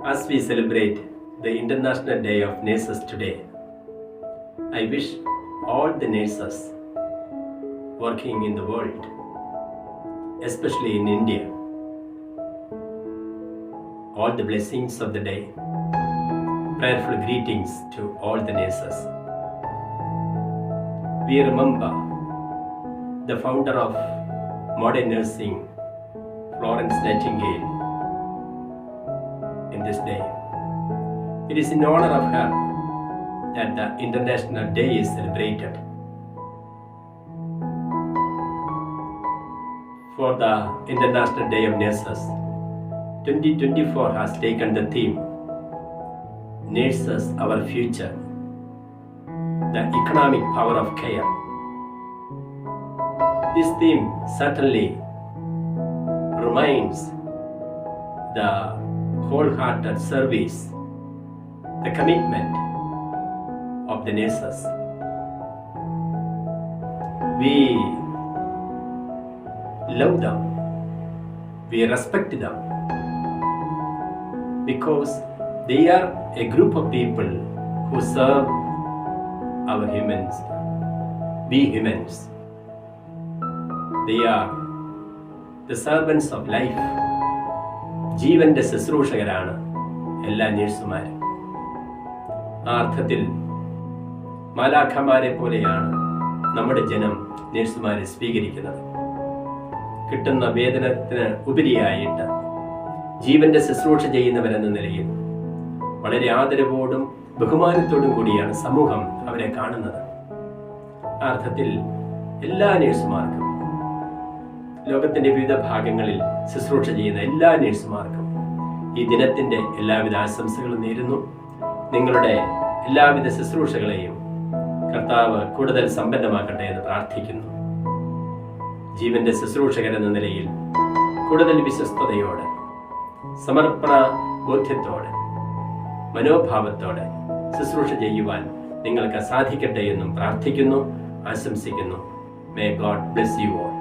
As we celebrate the International Day of Nurses today, I wish all the nurses working in the world, especially in India, all the blessings of the day. Prayerful greetings to all the nurses. We remember the founder of modern nursing, Florence Nightingale, in this day. It is in honor of her that the International Day is celebrated. For the International Day of Nurses, 2024 has taken the theme, Nurses, Our Future, the economic power of care. This theme certainly reminds the wholehearted service, the commitment of the nurses. We love them, we respect them, because they are a group of people who serve our humans, we humans. They are the servants of life. ജീവന്റെ ശുശ്രൂഷകരാണ് എല്ലാ നഴ്സുമാരും. ആ അർത്ഥത്തിൽ മാലാഖമാരെ പോലെയാണ് നമ്മുടെ ജനം നഴ്സുമാരെ സ്വീകരിക്കുന്നത്. കിട്ടുന്ന വേതനത്തിന് ഉപരിയായിട്ട് ജീവന്റെ ശുശ്രൂഷ ചെയ്യുന്നവരെന്ന നിലയിൽ വളരെ ആദരവോടും ബഹുമാനത്തോടും കൂടിയാണ് സമൂഹം അവരെ കാണുന്നത്. ആ അർത്ഥത്തിൽ എല്ലാ നഴ്സുമാർക്കും, ലോകത്തിന്റെ വിവിധ ഭാഗങ്ങളിൽ ശുശ്രൂഷ ചെയ്യുന്ന എല്ലാ നഴ്സുമാർക്കും ഈ ദിനത്തിന്റെ എല്ലാവിധ ആശംസകളും നേരുന്നു. നിങ്ങളുടെ എല്ലാവിധ ശുശ്രൂഷകളെയും കർത്താവ് കൂടുതൽ സമ്പന്നമാക്കട്ടെ എന്ന് പ്രാർത്ഥിക്കുന്നു. ജീവന്റെ ശുശ്രൂഷകരെന്ന നിലയിൽ കൂടുതൽ വിശ്വസ്തയോടെ, സമർപ്പണ ബോധ്യത്തോടെ, മനോഭാവത്തോടെ ശുശ്രൂഷ ചെയ്യുവാൻ നിങ്ങൾക്ക് സാധിക്കട്ടെ എന്നും പ്രാർത്ഥിക്കുന്നു, ആശംസിക്കുന്നു. May God bless you all.